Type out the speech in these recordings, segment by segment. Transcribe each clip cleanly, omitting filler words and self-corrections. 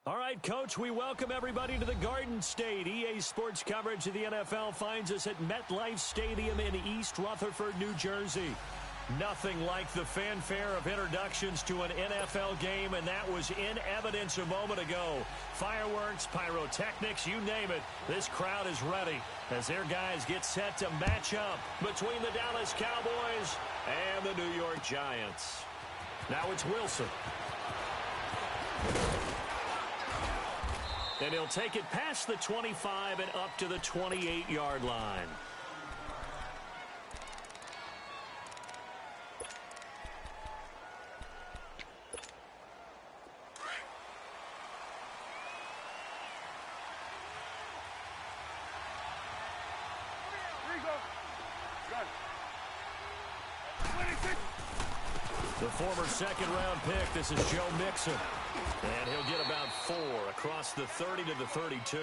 All right, Coach, we welcome everybody to the Garden State. EA Sports coverage of the NFL finds us at MetLife Stadium in East Rutherford, New Jersey. Nothing like the fanfare of introductions to an NFL game, and that was in evidence a moment ago. Fireworks, pyrotechnics, you name it. This crowd is ready as their guys get set to match up between the Dallas Cowboys and the New York Giants. Now it's Wilson. And he'll take it past the 25 and up to the 28-yard line. The former second-round pick, this is Joe Mixon. And he'll get about 4 across the 30 to the 32.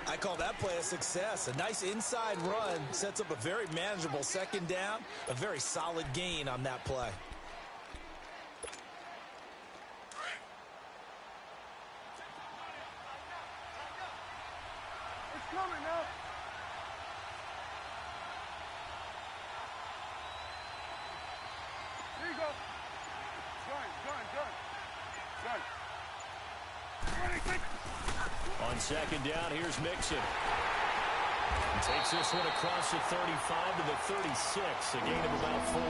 I call that play a success. A nice inside run sets up a very manageable second down. A very solid gain on that play. It's coming now. Here you go. Gun. On second down, here's Mixon. He takes this one across the 35 to the 36, a gain of about 4.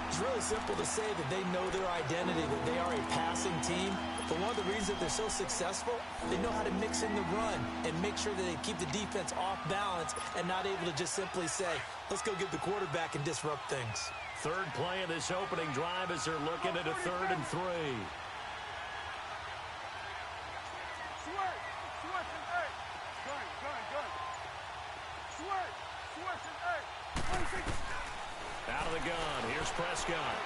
It's really simple to say that they know their identity, that they are a passing team. But one of the reasons that they're so successful, they know how to mix in the run and make sure that they keep the defense off balance and not able to just simply say, let's go get the quarterback and disrupt things. Third play of this opening drive as they're looking at a 3rd and 3. Out of the gun, here's Prescott.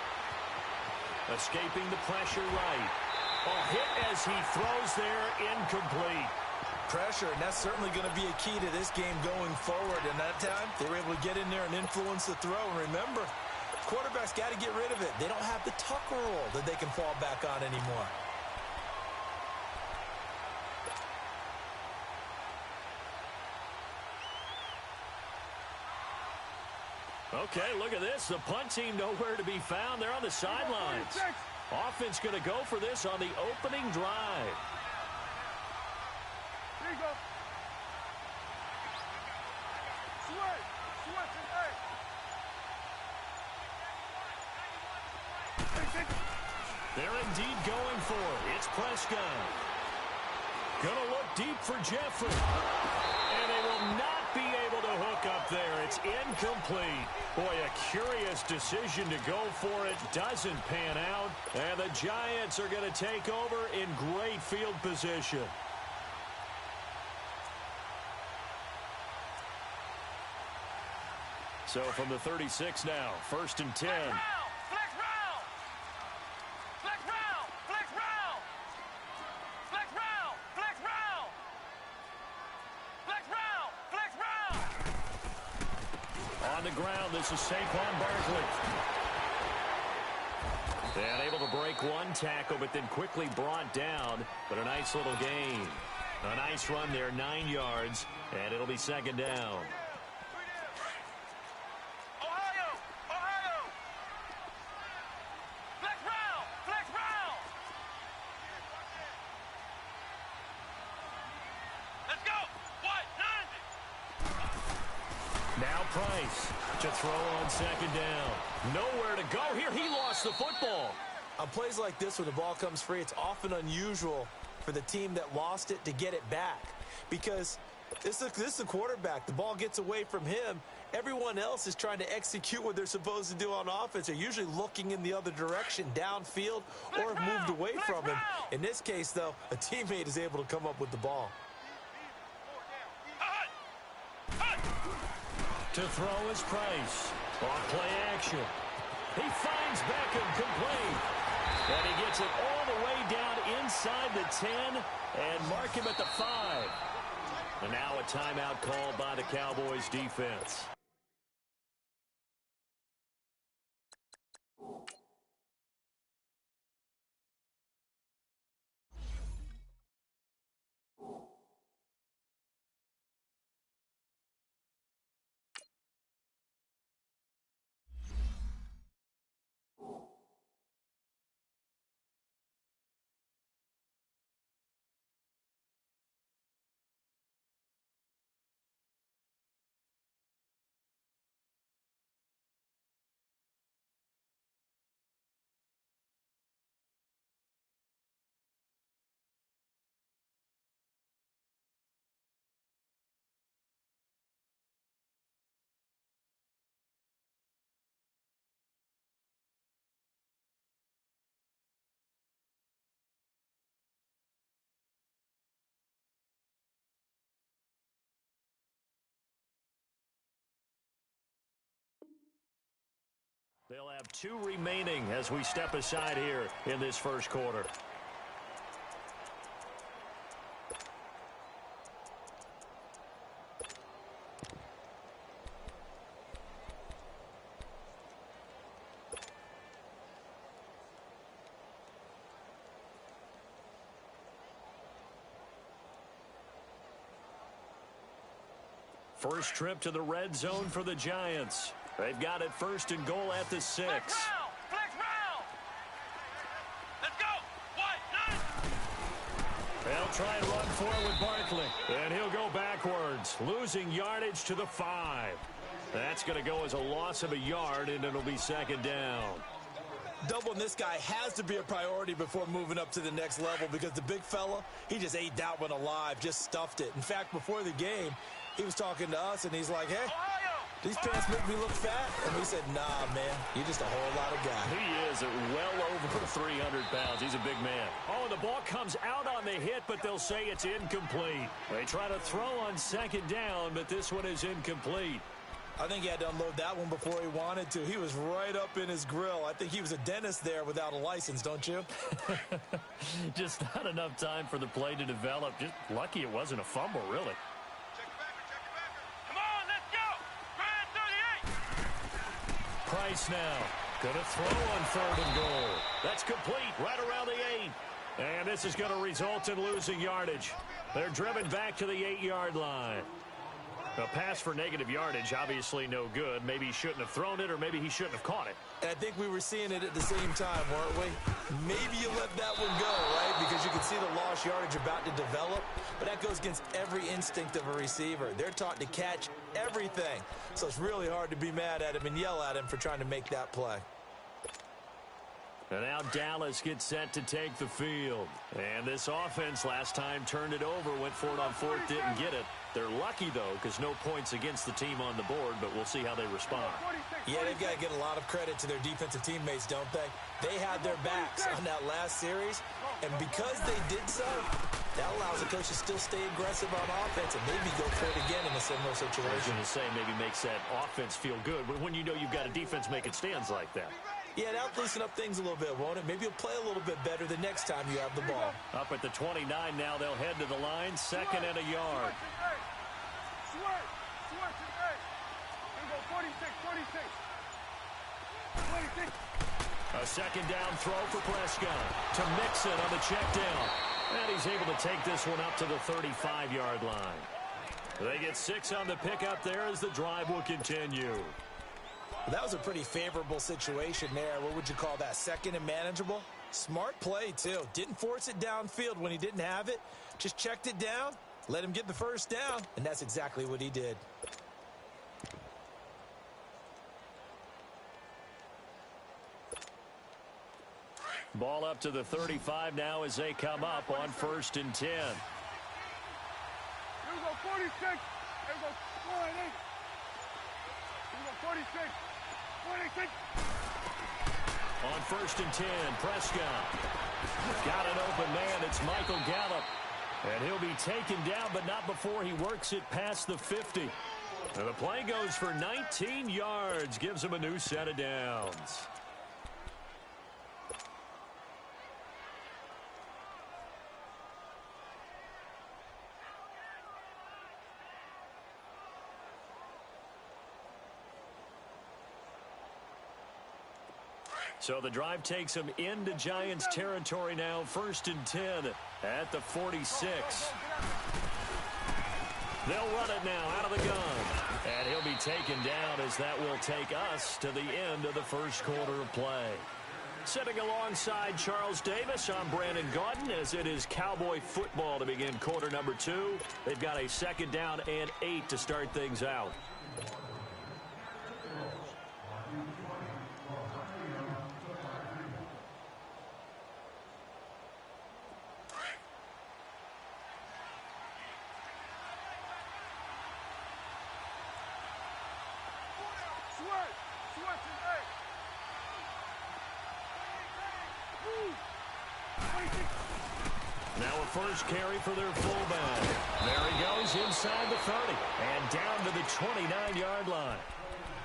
Escaping the pressure right. A hit as he throws there, incomplete. Pressure, and that's certainly going to be a key to this game going forward. And that time, they were able to get in there and influence the throw. And remember, quarterbacks got to get rid of it. They don't have the Tucker rule that they can fall back on anymore. Okay, look at this. The punt team nowhere to be found. They're on the sidelines. Offense going to go for this on the opening drive. Here you go. They're indeed going for it. It's Prescott. Gonna look deep for Jeffrey. And they will not be able to hook up there. It's incomplete. Boy, a curious decision to go for it. Doesn't pan out. And the Giants are going to take over in great field position. So from the 36 now, 1st and 10. On the ground, this is Saquon Barkley. And able to break one tackle, but then quickly brought down. But a nice little gain. A nice run there, 9 yards. And it'll be 2nd down. Now Price to throw on 2nd down. Nowhere to go here. He lost the football. On plays like this where the ball comes free, it's often unusual for the team that lost it to get it back. Because this is a quarterback. The ball gets away from him. Everyone else is trying to execute what they're supposed to do on offense. They're usually looking in the other direction, downfield, or have moved away from him. In this case, though, a teammate is able to come up with the ball. To throw is Price. On play action. He finds Beckham complete. And he gets it all the way down inside the 10 and mark him at the 5. And now a timeout called by the Cowboys defense. They'll have 2 remaining as we step aside here in this first quarter. First trip to the red zone for the Giants. They've got it 1st and goal at the 6. Flex round. Let's go. They'll try and run forward with Barkley. And he'll go backwards, losing yardage to the 5. That's going to go as a loss of a yard, and it'll be 2nd down. Doubling this guy has to be a priority before moving up to the next level because the big fella, he just ate that one alive, just stuffed it. In fact, before the game, he was talking to us, and he's like, hey, these pants make me look fat. And we said, nah, man, you're just a whole lot of guy. He is well over 300 pounds. He's a big man. Oh, and the ball comes out on the hit, but they'll say it's incomplete. They try to throw on 2nd down, but this one is incomplete. I think he had to unload that one before he wanted to. He was right up in his grill. I think he was a dentist there without a license, don't you? Just not enough time for the play to develop. Just lucky it wasn't a fumble, really. Come on, let's go. 38. Price now. Going to throw on 3rd and goal. That's complete right around the 8. And this is going to result in losing yardage. They're driven back to the 8-yard line. A pass for negative yardage, obviously no good. Maybe he shouldn't have thrown it, or maybe he shouldn't have caught it. And I think we were seeing it at the same time, weren't we? Maybe you let that one go, right? Because you can see the lost yardage about to develop. But that goes against every instinct of a receiver. They're taught to catch everything. So it's really hard to be mad at him and yell at him for trying to make that play. And now Dallas gets set to take the field. And this offense last time turned it over, went for it on 4th, didn't get it. They're lucky, though, because no points against the team on the board, but we'll see how they respond. Yeah, they've got to get a lot of credit to their defensive teammates, don't they? They had their backs on that last series, and because they did so, that allows the coach to still stay aggressive on offense and maybe go for it again in a similar I was situation. going to say maybe makes that offense feel good, but when you know you've got a defense making stands like that. Yeah, that'll loosen up things a little bit, won't it? Maybe you'll play a little bit better the next time you have the ball. Up at the 29 now, they'll head to the line, 2nd and a yard. Switch today. Here we go, 46. A 2nd down throw for Prescott to Mixon on the check down. And he's able to take this one up to the 35-yard line. They get 6 on the pickup there as the drive will continue. That was a pretty favorable situation there. What would you call that? 2nd and manageable? Smart play, too. Didn't force it downfield when he didn't have it. Just checked it down, let him get the 1st down, and that's exactly what he did. Ball up to the 35 now as they come up on 1st and 10. Here we go, 46. Here we go, 48. Here we go, 46. 46. On 1st and 10, Prescott. Got an open man. It's Michael Gallup. And he'll be taken down, but not before he works it past the 50. And the play goes for 19 yards. Gives him a new set of downs. So the drive takes him into Giants territory now. 1st and 10 at the 46. They'll run it now out of the gun. And he'll be taken down as that will take us to the end of the first quarter of play. Sitting alongside Charles Davis, I'm Brandon Gaudin as it is Cowboy football to begin quarter number 2. They've got a 2nd down and 8 to start things out. Now a first carry for their fullback. There he goes inside the 30 and down to the 29-yard line.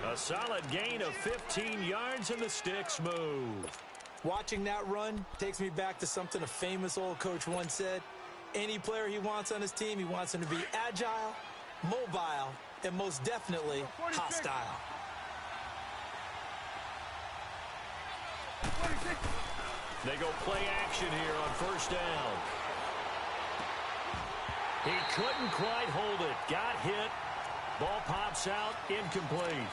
A solid gain of 15 yards and the sticks move. Watching that run takes me back to something a famous old coach once said. Any player he wants on his team, he wants him to be agile, mobile, and most definitely hostile. They go play action here on first down. He couldn't quite hold it. Got hit. Ball pops out. Incomplete.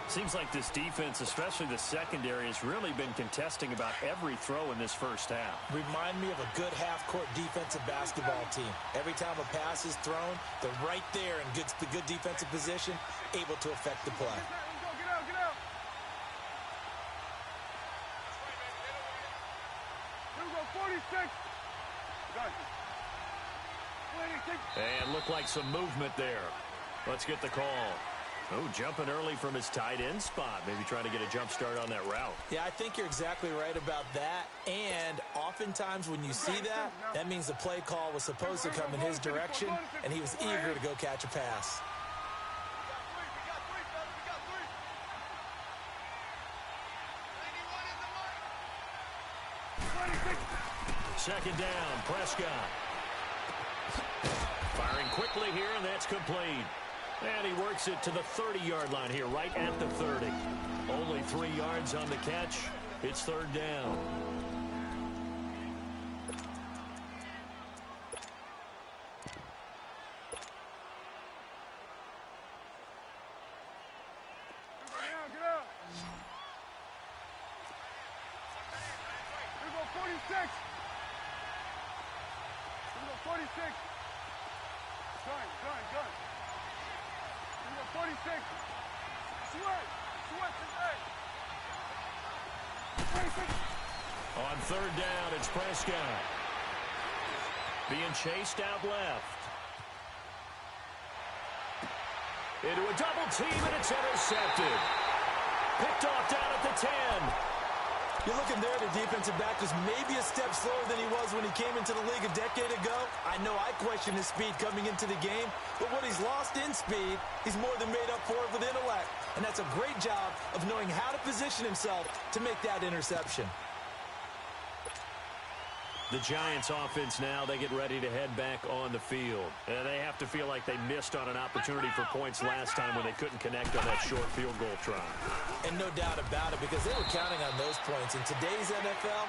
Seems like this defense, especially the secondary, has really been contesting about every throw in this first half. Remind me of a good half-court defensive basketball team. Every time a pass is thrown, they're right there in good defensive position, able to affect the play. Get out, get out. Here we go, 46. Done. And looked like some movement there. Let's get the call. Oh, jumping early from his tight end spot. Maybe trying to get a jump start on that route. Yeah, I think you're exactly right about that. And oftentimes when you see that, that means the play call was supposed to come in his direction, and he was eager to go catch a pass. Second down, Prescott. Firing quickly here, and that's complete. And he works it to the 30-yard line here, right at the 30. Only 3 yards on the catch. It's third down. Get out. Here we go, 46. Here we go, 46. Gun. 46. On third down, it's Prescott. Being chased out left. Into a double team, and it's intercepted. Picked off down at the 10. You're looking there, the defensive back was maybe a step slower than he was when he came into the league a decade ago. I know I questioned his speed coming into the game, but what he's lost in speed, he's more than made up for it with intellect. And that's a great job of knowing how to position himself to make that interception. The Giants offense now, they get ready to head back on the field. And they have to feel like they missed on an opportunity for points last time when they couldn't connect on that short field goal try. And no doubt about it, because they were counting on those points. In today's NFL,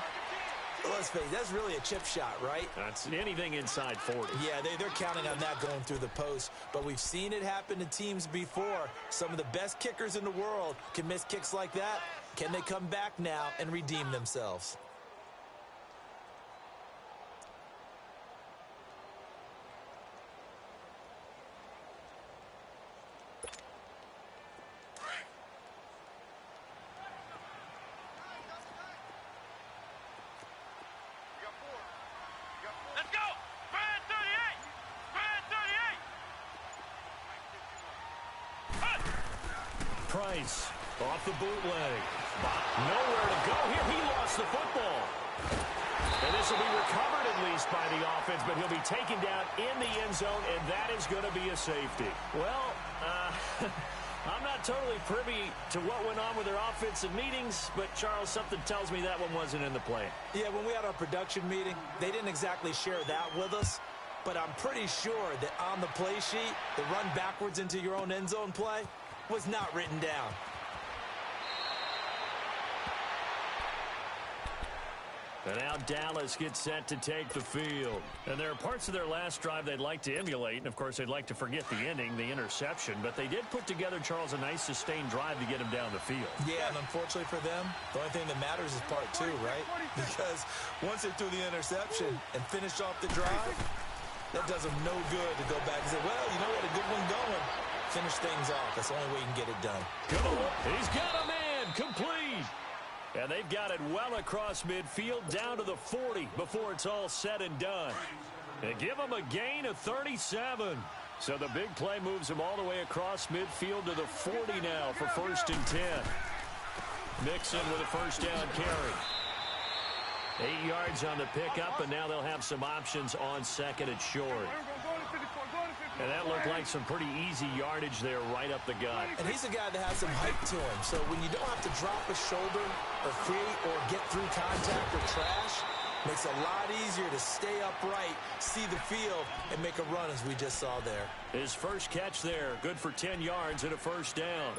let's face it, that's really a chip shot, right? That's anything inside 40. Yeah, they're counting on that going through the post. But we've seen it happen to teams before. Some of the best kickers in the world can miss kicks like that. Can they come back now and redeem themselves? Price off the bootleg. Nowhere to go here. He lost the football. And this will be recovered at least by the offense, but he'll be taken down in the end zone, and that is going to be a safety. Well, I'm not totally privy to what went on with their offensive meetings, but, Charles, something tells me that one wasn't in the plan. Yeah, when we had our production meeting, they didn't exactly share that with us, but I'm pretty sure that on the play sheet, the run backwards into your own end zone play was not written down. And now Dallas gets set to take the field. And there are parts of their last drive they'd like to emulate, and of course they'd like to forget the ending, the interception, but they did put together, Charles, a nice sustained drive to get him down the field. Yeah, and unfortunately for them, the only thing that matters is part two, right? Because once they threw the interception and finished off the drive, that does them no good to go back and say, well, you know what, a good one going. Finish things off. That's the only way you can get it done. He's got a man complete. And they've got it well across midfield down to the 40 before it's all said and done. And give him a gain of 37. So the big play moves him all the way across midfield to the 40 now for 1st and 10. Mixon with a first down carry. 8 yards on the pickup, and now they'll have some options on second and short. Go to 54. And that looked like some pretty easy yardage there right up the gut. And he's a guy that has some height to him. So when you don't have to drop a shoulder or create or get through contact or trash, makes it a lot easier to stay upright, see the field, and make a run as we just saw there. His first catch there, good for 10 yards and a first down.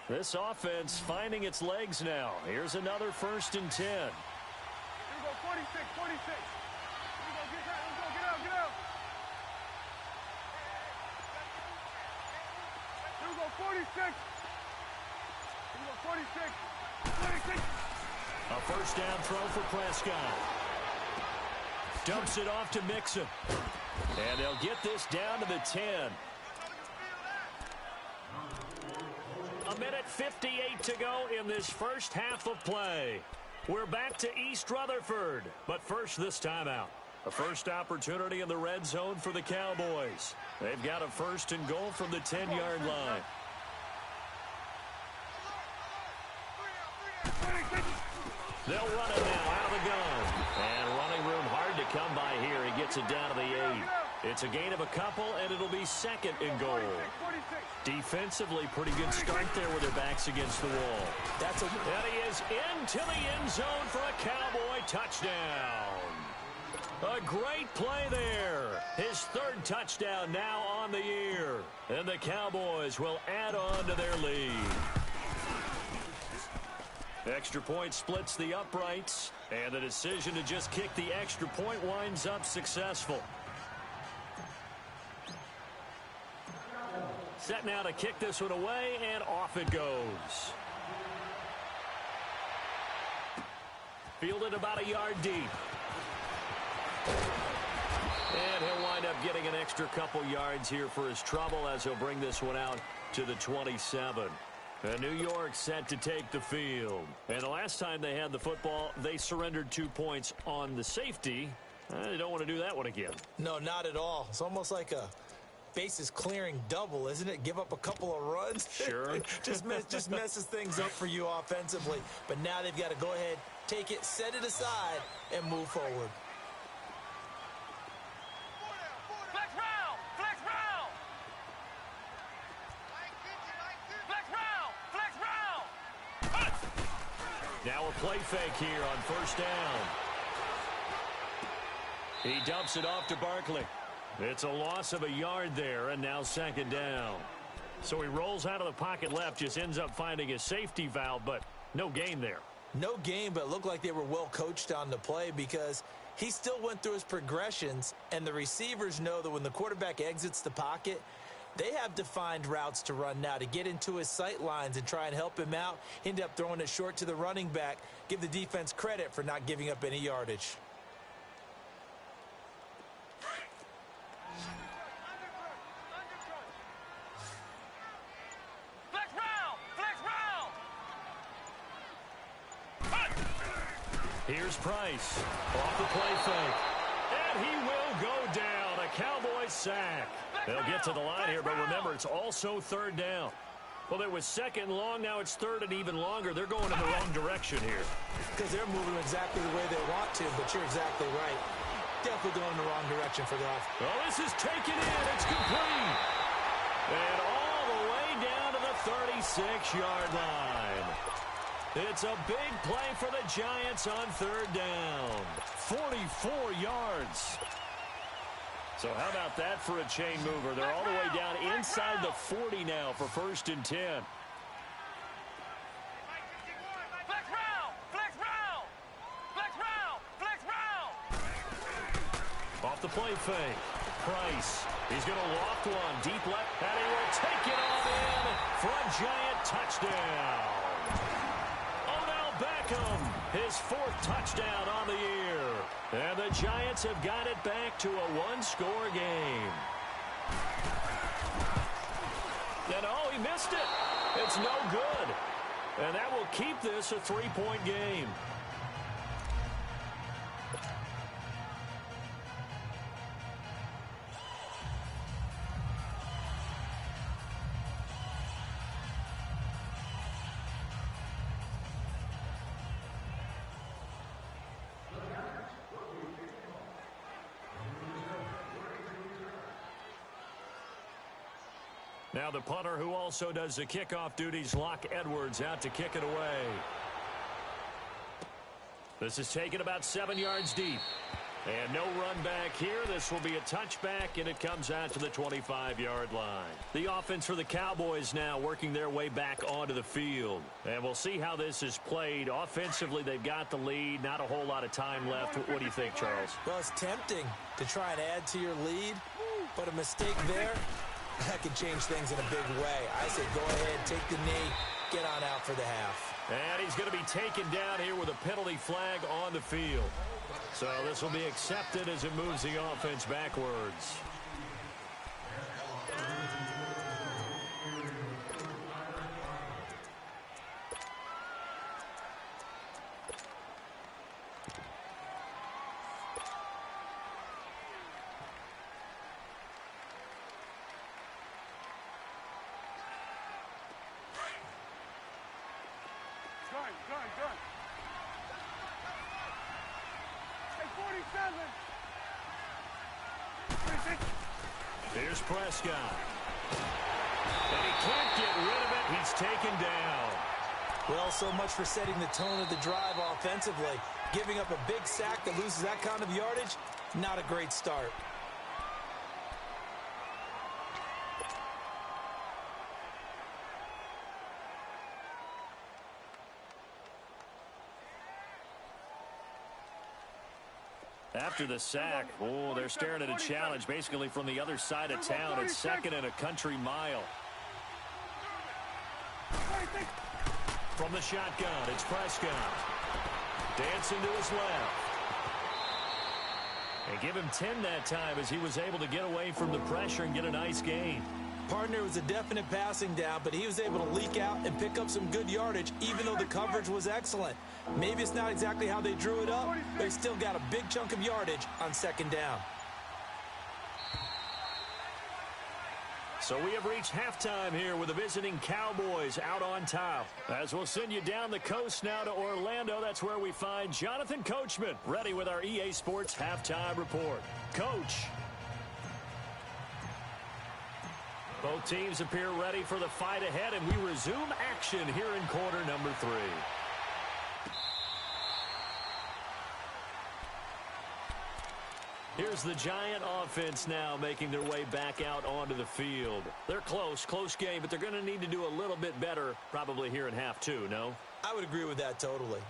This offense finding its legs now. Here's another 1st and 10. Here we go, 46, 46. Here we go, get out, let's go, get out, get out. Here we go, 46. Here we go, 46. 46. A first down throw for Prescott. Dumps it off to Mixon. And they'll get this down to the 10. A minute 58 to go in this first half of play. We're back to East Rutherford, but first this timeout. A first opportunity in the red zone for the Cowboys. They've got a 1st and goal from the 10-yard line. They'll run it now out of the gun. And running room hard to come by here. He gets it down to the 8. It's a gain of a couple, and it'll be 2nd and goal. Defensively, pretty good start there with their backs against the wall. And he is into the end zone for a Cowboy touchdown. A great play there. His 3rd touchdown now on the year. And the Cowboys will add on to their lead. Extra point splits the uprights, and the decision to just kick the extra point winds up successful. Set now to kick this one away, and off it goes. Fielded about a yard deep. And he'll wind up getting an extra couple yards here for his trouble as he'll bring this one out to the 27. And New York set to take the field. And the last time they had the football, they surrendered 2 points on the safety. They don't want to do that one again. No, not at all. It's almost like a bases clearing double, isn't it? Give up a couple of runs. Sure. just messes things up for you offensively. But now they've got to go ahead, take it, set it aside, and move forward. Flex round! Flex round! Flex round! Flex round! Now a play fake here on 1st down. He dumps it off to Barkley. It's a loss of a yard there, and now 2nd down. So he rolls out of the pocket left, just ends up finding a safety valve, but no gain there. No gain, but it looked like they were well coached on the play because he still went through his progressions, and the receivers know that when the quarterback exits the pocket, they have defined routes to run now to get into his sight lines and try and help him out. He ended up throwing it short to the running back. Give the defense credit for not giving up any yardage. Here's Price off the play fake. And he will go down. A Cowboys sack. They'll get to the line here, but remember, it's also 3rd down. Well, it was 2nd long. Now it's 3rd and even longer. They're going in the wrong direction here. Because they're moving exactly the way they want to, but you're exactly right. Definitely going in the wrong direction for the offense. Well, this is taken in. It's complete. And all the way down to the 36-yard line. It's a big play for the Giants on 3rd down. 44 yards. So how about that for a chain mover? They're all the way down inside the 40 now for 1st and 10. Flex round! Flex round! Flex round! Flex round! Off the play fake. Price. He's going to loft one deep left, and he will take it on in for a Giant touchdown. Beckham, his 4th touchdown on the year. And the Giants have got it back to a 1-score game. And oh, he missed it. It's no good. And that will keep this a 3-point game. Now the punter who also does the kickoff duties, Locke Edwards, out to kick it away. This is taken about 7 yards deep. And no run back here. This will be a touchback, and it comes out to the 25-yard line. The offense for the Cowboys now working their way back onto the field. And we'll see how this is played. Offensively, they've got the lead. Not a whole lot of time left. What do you think, Charles? Well, it's tempting to try and add to your lead, but a mistake there, that could change things in a big way. I say go ahead, take the knee, get on out for the half. And he's going to be taken down here with a penalty flag on the field. So this will be accepted as it moves the offense backwards. Gun. Hey, 47. Here's Prescott. And he can't get rid of it. He's taken down. Well, so much for setting the tone of the drive offensively. Giving up a big sack that loses that kind of yardage, not a great start. After the sack, they're staring at a challenge basically from the other side of town. It's second and a country mile. From the shotgun, it's Prescott. Dancing to his left. And give him 10 that time as he was able to get away from the pressure and get a nice gain. Partner was a definite passing down, but he was able to leak out and pick up some good yardage, even though the coverage was excellent. Maybe it's not exactly how they drew it up, but he still got a big chunk of yardage on second down. So we have reached halftime here with the visiting Cowboys out on top. As we'll send you down the coast now to Orlando, that's where we find Jonathan Coachman, ready with our EA Sports Halftime Report. Coach. Both teams appear ready for the fight ahead, and we resume action here in quarter number 3. Here's the Giant offense now making their way back out onto the field. They're close game, but they're going to need to do a little bit better probably here in half 2, no? I would agree with that totally.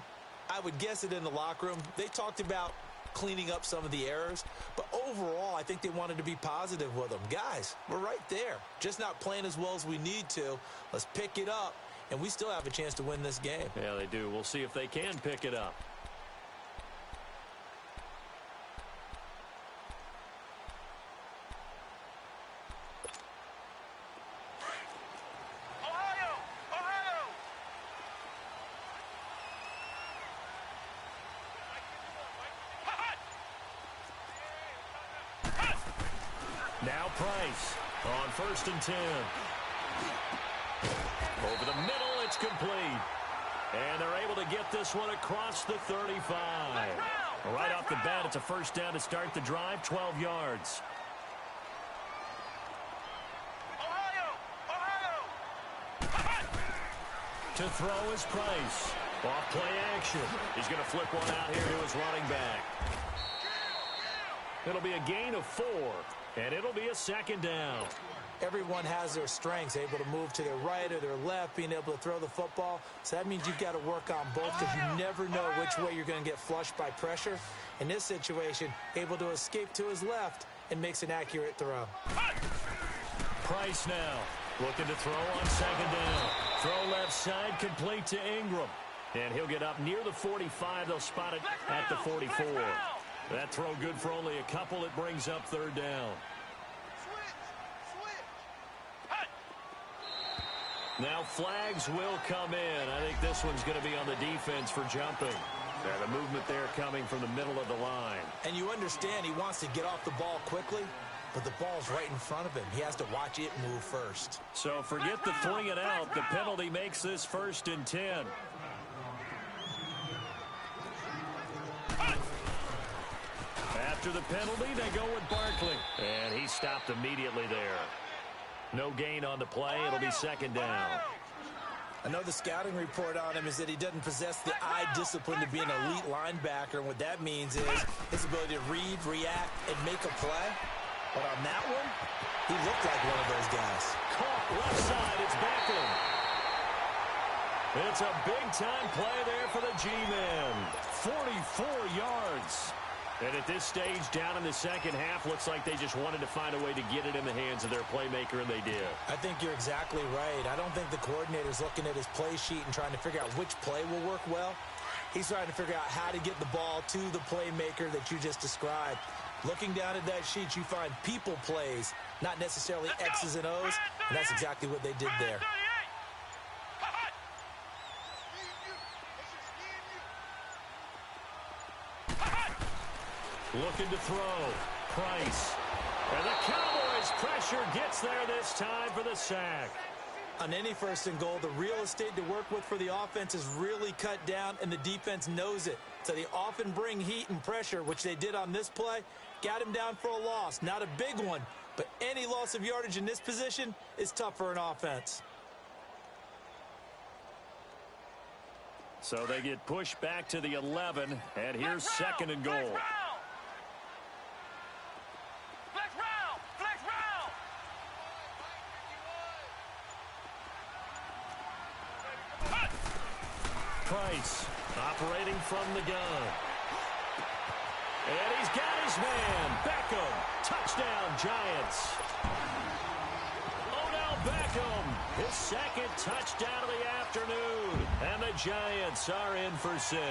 I would guess it in the locker room. They talked about cleaning up some of the errors, but overall I think they wanted to be positive with them. Guys, we're right there, just not playing as well as we need to. Let's pick it up, and we still have a chance to win this game. Yeah, they do. We'll see if they can pick it up. Now Price on 1st and 10. Over the middle, it's complete. And they're able to get this one across the 35. Right off the bat, it's a first down to start the drive, 12 yards. To throw is Price. Off play action. He's going to flip one out here to his running back. It'll be a gain of 4. And it'll be a second down. Everyone has their strengths, able to move to their right or their left, being able to throw the football. So that means you've got to work on both because you never know which way you're going to get flushed by pressure. In this situation, able to escape to his left and makes an accurate throw. Price now looking to throw on second down. Throw left side, complete to Ingram. And he'll get up near the 45. They'll spot it at the 44. That throw good for only a couple. It brings up 3rd down. Now flags will come in. I think this one's going to be on the defense for jumping. The movement there coming from the middle of the line. And you understand he wants to get off the ball quickly, but the ball's right in front of him. He has to watch it move first. So forget the throwing it out. The penalty makes this 1st and 10. After the penalty, they go with Barkley. And he stopped immediately there. No gain on the play. It'll be second down. I know the scouting report on him is that he doesn't possess the eye discipline to be an elite linebacker. And what that means is his ability to read, react, and make a play. But on that one, he looked like one of those guys. Caught left side. It's Beckham. It's a big-time play there for the G-men. 44 yards. And at this stage, down in the second half, looks like they just wanted to find a way to get it in the hands of their playmaker, and they did. I think you're exactly right. I don't think the coordinator's looking at his play sheet and trying to figure out which play will work well. He's trying to figure out how to get the ball to the playmaker that you just described. Looking down at that sheet, you find people plays, not necessarily X's and O's, and that's exactly what they did there. Looking to throw. Price. And the Cowboys' pressure gets there this time for the sack. On any first and goal, the real estate to work with for the offense is really cut down, and the defense knows it. So they often bring heat and pressure, which they did on this play. Got him down for a loss. Not a big one, but any loss of yardage in this position is tough for an offense. So they get pushed back to the 11, and here's second and goal. Price operating from the gun. And he's got his man. Beckham. Touchdown, Giants. Odell Beckham. His second touchdown of the afternoon. And the Giants are in for 6.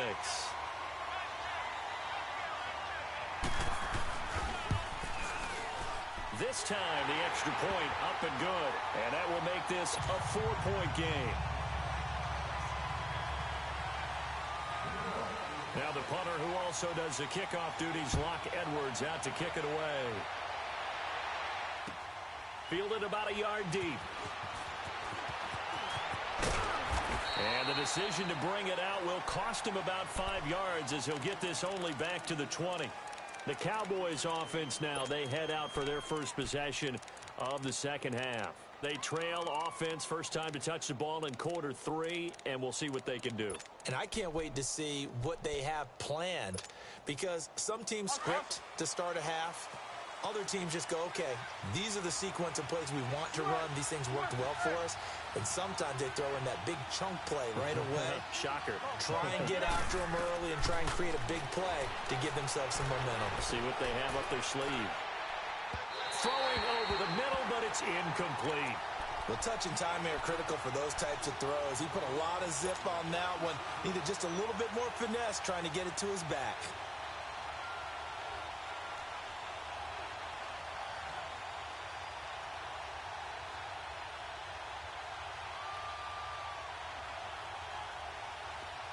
This time, the extra point up and good. And that will make this a 4-point game. Now the punter, who also does the kickoff duties, Locke Edwards, out to kick it away. Fielded about a yard deep. And the decision to bring it out will cost him about 5 yards, as he'll get this only back to the 20. The Cowboys offense now, they head out for their first possession of the second half. They trail offense, first time to touch the ball in quarter 3, and we'll see what they can do. And I can't wait to see what they have planned, because some teams script to start a half. Other teams just go, okay, these are the sequence of plays we want to run. These things worked well for us. And sometimes they throw in that big chunk play right away. Shocker. Try and get after them early and try and create a big play to give themselves some momentum. See what they have up their sleeve. Throwing over the middle, but it's incomplete. Well, touch and time are critical for those types of throws. He put a lot of zip on that one. Needed just a little bit more finesse trying to get it to his back.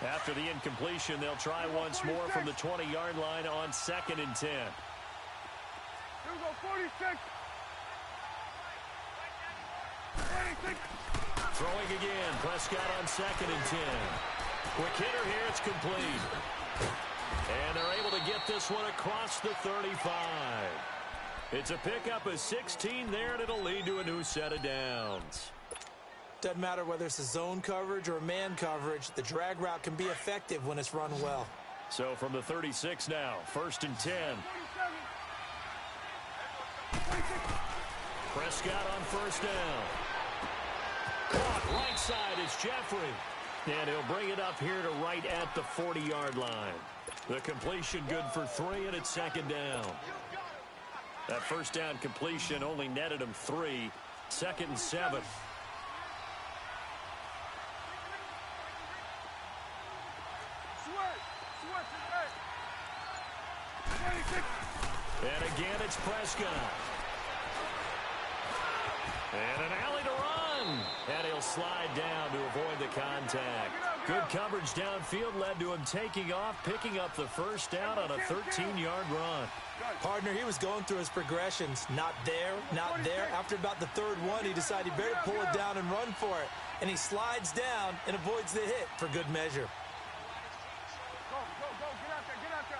After the incompletion, they'll try once more from the 20-yard line on 2nd and 10. Here we go, 46. 26. Throwing again. Prescott on 2nd and 10. Quick hitter here. It's complete. And they're able to get this one across the 35. It's a pickup of 16 there, and it'll lead to a new set of downs. Doesn't matter whether it's a zone coverage or man coverage. The drag route can be effective when it's run well. So from the 36 now, 1st and 10. 27. Prescott on 1st down. Caught right side is Jeffrey. And he'll bring it up here to right at the 40-yard line. The completion good for 3, and it's 2nd down. That 1st down completion only netted him 3. 2nd and 7. And again, it's Prescott. And an alley to run. And he'll slide down to avoid the contact. Good coverage downfield led to him taking off, picking up the 1st down on a 13-yard run. Partner, he was going through his progressions. Not there, not there. After about the 3rd one, he decided he better pull it down and run for it. And he slides down and avoids the hit for good measure. Go, get out there, get out there.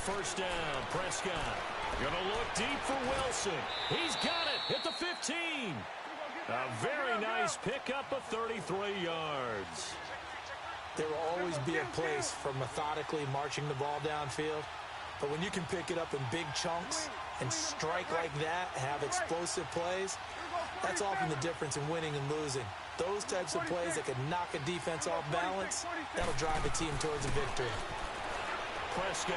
First down, Prescott. Gonna look deep for Wilson. He's got it at the 15. A very nice pickup of 33 yards. There will always be a place for methodically marching the ball downfield. But when you can pick it up in big chunks and strike like that, have explosive plays, that's often the difference in winning and losing. Those types of plays that can knock a defense off balance, that'll drive a team towards a victory. Prescott.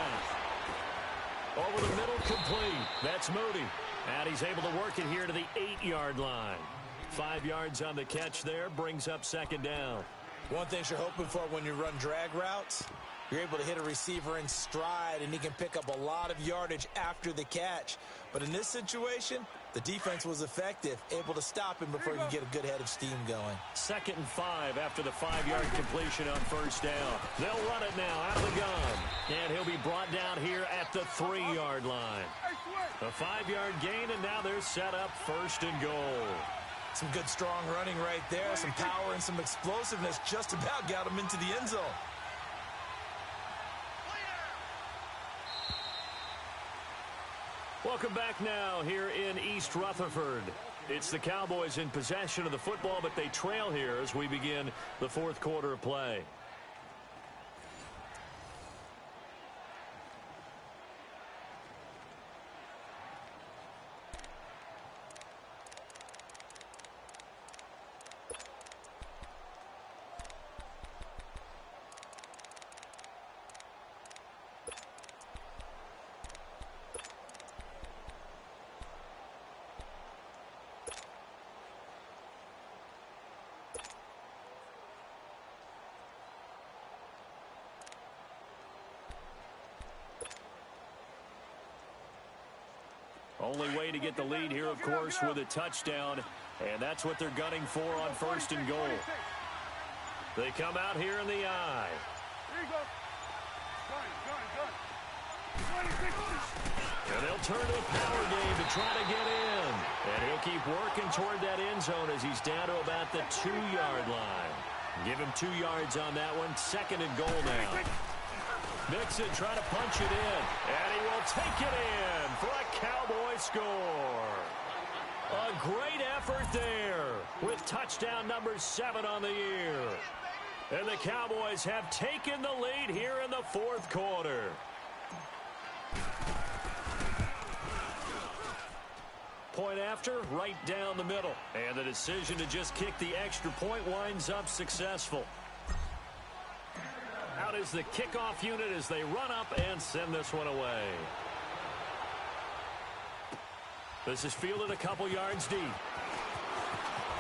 Over the middle, complete. That's Moody. And he's able to work it here to the 8-yard line. 5 yards on the catch there, brings up second down. One thing you're hoping for when you run drag routes, you're able to hit a receiver in stride, and he can pick up a lot of yardage after the catch. But in this situation, the defense was effective, able to stop him before he could get a good head of steam going. 2nd and 5 after the 5-yard completion on first down. They'll run it now out of the gun. And he'll be brought down here at the 3-yard line. A 5-yard gain, and now they're set up 1st and goal. Some good, strong running right there. Some power and some explosiveness just about got him into the end zone. Welcome back now here in East Rutherford. It's the Cowboys in possession of the football, but they trail here as we begin the 4th quarter of play. Only way to get the lead here, of course, with a touchdown. And that's what they're gunning for on 1st and goal. They come out here in the eye. And they'll turn to a power game to try to get in. And he'll keep working toward that end zone as he's down to about the 2-yard line. Give him 2 yards on that one. 2nd and goal now. Mixon trying to punch it in. And he will take it in for a Cowboy score. A great effort there with touchdown number 7 on the year. And the Cowboys have taken the lead here in the 4th quarter. Point after, right down the middle. And the decision to just kick the extra point winds up successful. Out is the kickoff unit as they run up and send this one away. This is fielded a couple yards deep.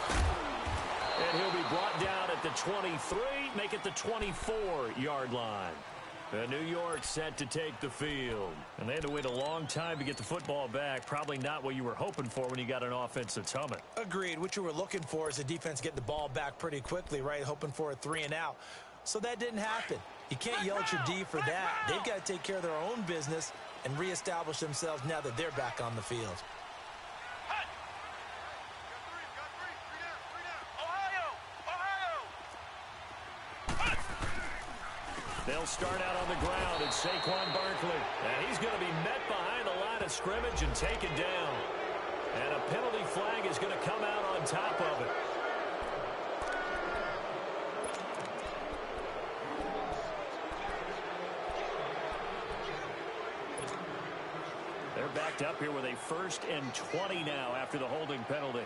And he'll be brought down at the 23, make it the 24-yard line. And New York set to take the field. And they had to wait a long time to get the football back. Probably not what you were hoping for when you got an offense that's humming. Agreed. What you were looking for is the defense getting the ball back pretty quickly, right? Hoping for a 3 and out. So that didn't happen. You can't yell at your D for that. They've got to take care of their own business and reestablish themselves now that they're back on the field. They'll start out on the ground. It's Saquon Barkley. And he's going to be met behind the line of scrimmage and taken down. And a penalty flag is going to come out on top of it. They're backed up here with a 1st and 20 now after the holding penalty.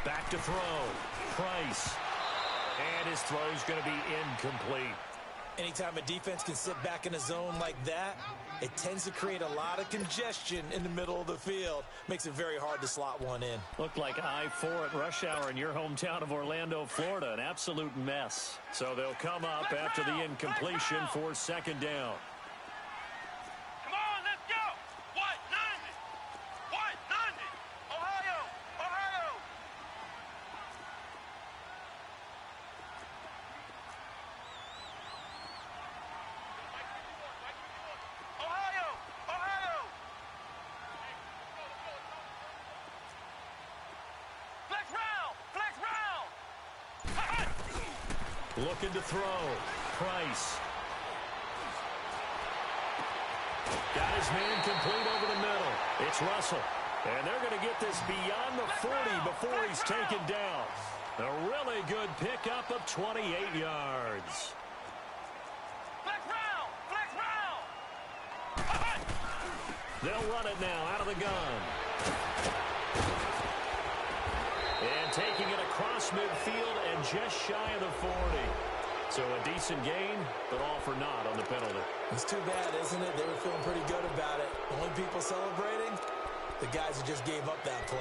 Back to throw. Price. And his throw's going to be incomplete. Anytime a defense can sit back in a zone like that, it tends to create a lot of congestion in the middle of the field. Makes it very hard to slot one in. Looked like I-4 at rush hour in your hometown of Orlando, Florida. An absolute mess. So they'll come up after the incompletion for 2nd down. Looking to throw. Price. Got his man complete over the middle. It's Russell. And they're going to get this beyond the 40 before he's taken down. A really good pickup of 28 yards. Flex round! Flex round! They'll run it now out of the gun. And taking it across midfield and just shy of the 40. So a decent gain, but all for naught on the penalty. It's too bad, isn't it? They were feeling pretty good about it. The only people celebrating, the guys who just gave up that play.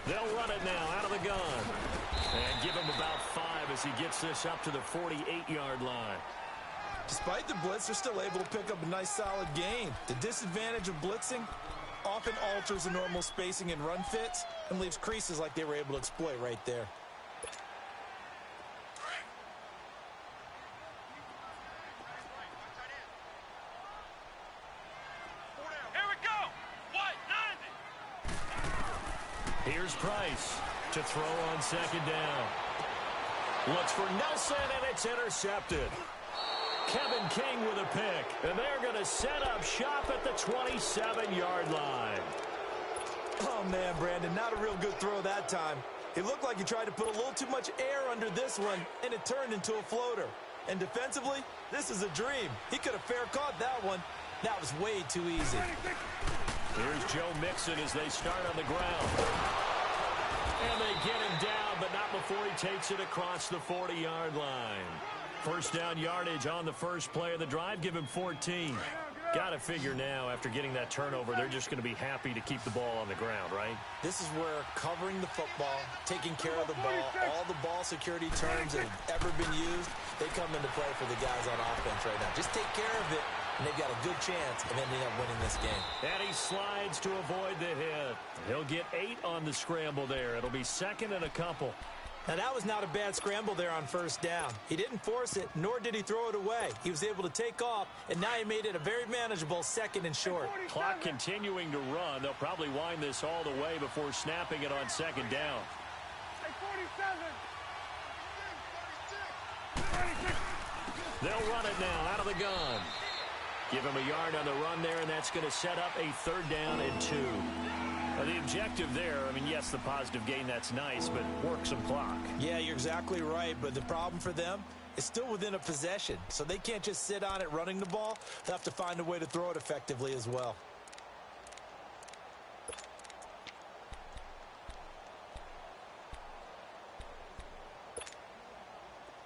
They'll run it now out of the gun. And give him about 5 as he gets this up to the 48-yard line. Despite the blitz, they're still able to pick up a nice solid gain. The disadvantage of blitzing often alters the normal spacing and run fits and leaves creases like they were able to exploit right there. Here we go! White, 90! Here's Price to throw on second down. Looks for Nelson, and it's intercepted. Kevin King with a pick, and they're going to set up shop at the 27-yard line. Oh, man, Brandon, not a real good throw that time. It looked like he tried to put a little too much air under this one, and it turned into a floater. And defensively, this is a dream. He could have fair caught that one. That was way too easy. Here's Joe Mixon as they start on the ground. And they get him down, but not before he takes it across the 40-yard line. First down yardage on the first play of the drive. Give him 14. Got to figure now, after getting that turnover, they're just going to be happy to keep the ball on the ground, right? This is where covering the football, taking care of the ball, all the ball security terms that have ever been used, they come into play for the guys on offense right now. Just take care of it, and they've got a good chance of ending up winning this game. And he slides to avoid the hit. He'll get 8 on the scramble there. It'll be second and a couple. Now, that was not a bad scramble there on first down. He didn't force it, nor did he throw it away. He was able to take off, and now he made it a very manageable second and short. Clock continuing to run. They'll probably wind this all the way before snapping it on second down. They'll run it now out of the gun. Give him a yard on the run there, and that's going to set up a third down and 2. The objective there, I mean, yes, the positive gain, that's nice, but work some clock. Yeah, you're exactly right, but the problem for them is still within a possession, so they can't just sit on it running the ball. They'll have to find a way to throw it effectively as well.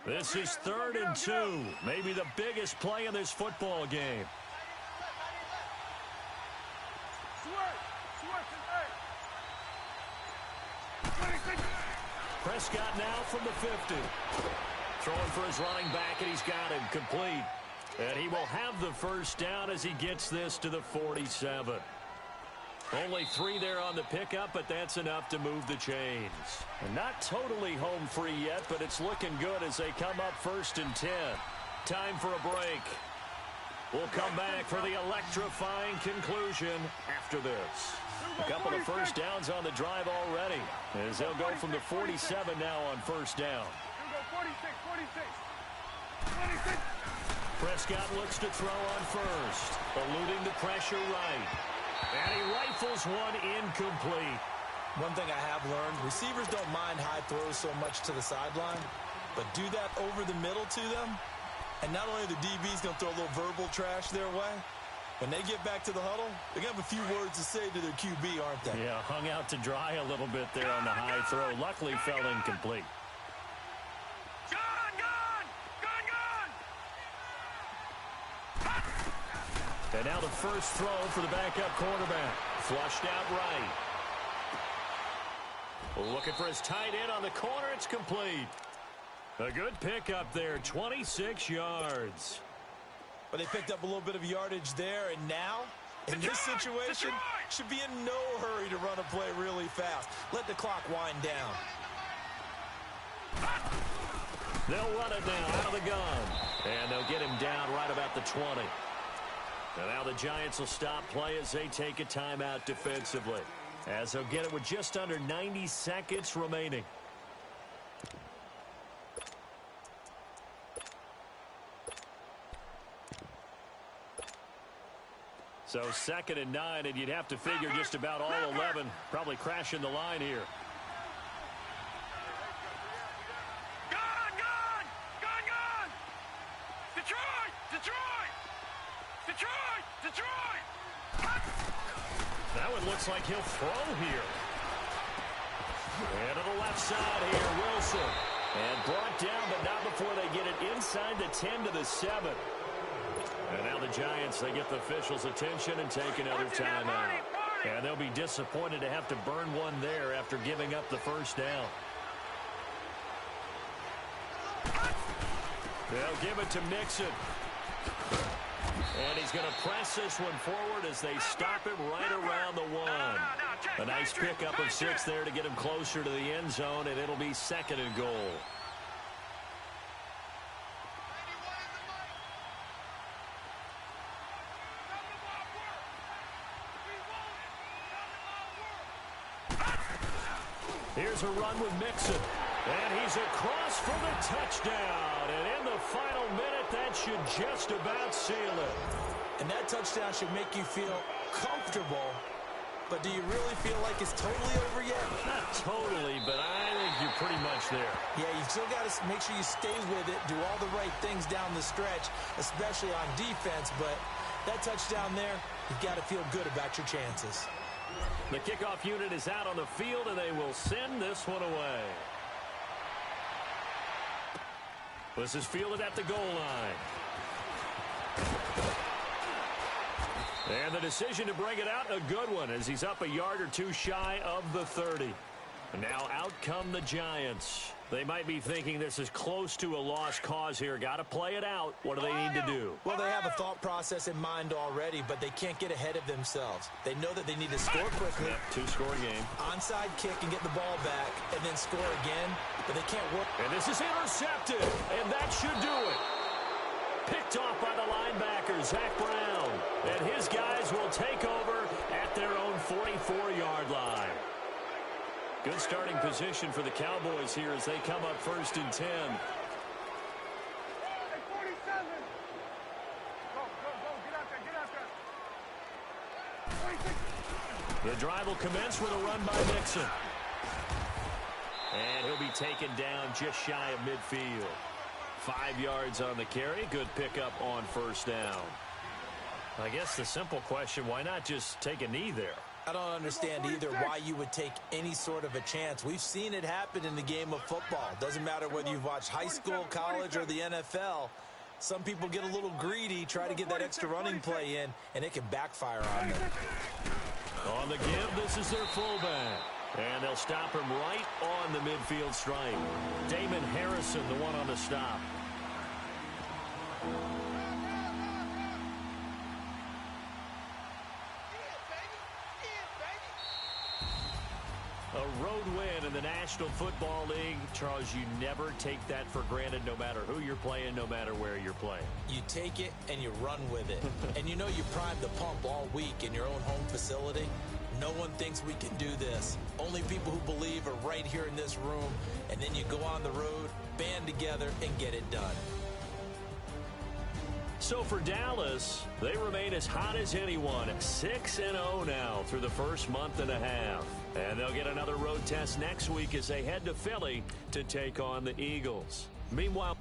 This is 3rd and 2, maybe the biggest play in this football game. Prescott now from the 50. Throwing for his running back, and he's got him complete. And he will have the first down as he gets this to the 47. Only 3 there on the pickup, but that's enough to move the chains. And not totally home free yet, but it's looking good as they come up 1st and 10. Time for a break. We'll come back for the electrifying conclusion after this. A couple of first downs on the drive already, as they'll go from the 47 now on first down. 46. Prescott looks to throw on first, eluding the pressure right. And he rifles one incomplete. One thing I have learned, receivers don't mind high throws so much to the sideline, but do that over the middle to them, and not only are the DBs going to throw a little verbal trash their way, when they get back to the huddle, they're going to have a few words to say to their QB, aren't they? Yeah, hung out to dry a little bit there on the high throw. Luckily fell incomplete. And now the first throw for the backup quarterback. Flushed out right. Looking for his tight end on the corner. It's complete. A good pickup there, 26 yards. But they picked up a little bit of yardage there, and now, in this situation, should be in no hurry to run a play really fast. Let the clock wind down. They'll run it now out of the gun. And they'll get him down right about the 20. And now the Giants will stop play as they take a timeout defensively, as they'll get it with just under 90 seconds remaining. So 2nd and 9, and you'd have to figure just about all 11 probably crashing the line here. That one looks like he'll throw here. And to the left side here, Wilson. And brought down, but not before they get it inside the 10 to the 7. And now the Giants, they get the officials' attention and take another timeout. And they'll be disappointed to have to burn one there after giving up the first down. They'll give it to Mixon. And he's going to press this one forward as they stop him right around the 1. A nice pickup of 6 there to get him closer to the end zone, and it'll be 2nd and goal. Here's a run with Mixon. And he's across for the touchdown. And in the final minute, that should just about seal it. And that touchdown should make you feel comfortable. But do you really feel like it's totally over yet? Not totally, but I think you're pretty much there. Yeah, you still got to make sure you stay with it, do all the right things down the stretch, especially on defense. But that touchdown there, you've got to feel good about your chances. The kickoff unit is out on the field, and they will send this one away. This is fielded at the goal line. And the decision to bring it out, a good one, as he's up a yard or two shy of the 30. Now out come the Giants. They might be thinking this is close to a lost cause here. Got to play it out. What do they need to do? Well, they have a thought process in mind already, but they can't get ahead of themselves. They know that they need to score quickly. Yep, two-score game. Onside kick and get the ball back, and then score again, but they can't work. And this is intercepted, and that should do it. Picked off by the linebacker, Zach Brown. And his guys will take over at their own 44-yard line. Good starting position for the Cowboys here as they come up 1st and 10. The drive will commence with a run by Mixon. And he'll be taken down just shy of midfield. 5 yards on the carry. Good pickup on 1st down. I guess the simple question, why not just take a knee there? I don't understand either why you would take any sort of a chance. We've seen it happen in the game of football. Doesn't matter whether you've watched high school, college, or the NFL. Some people get a little greedy, try to get that extra running play in, and it can backfire on them. On the give, this is their fullback. And they'll stop him right on the midfield stripe. Damon Harrison, the one on the stop. A road win in the National Football League. Charles, you never take that for granted no matter who you're playing, no matter where you're playing. You take it and you run with it. And you know you primed the pump all week in your own home facility. No one thinks we can do this. Only people who believe are right here in this room. And then you go on the road, band together, and get it done. So for Dallas, they remain as hot as anyone. 6-0 now through the first month and a half. And they'll get another road test next week as they head to Philly to take on the Eagles. Meanwhile,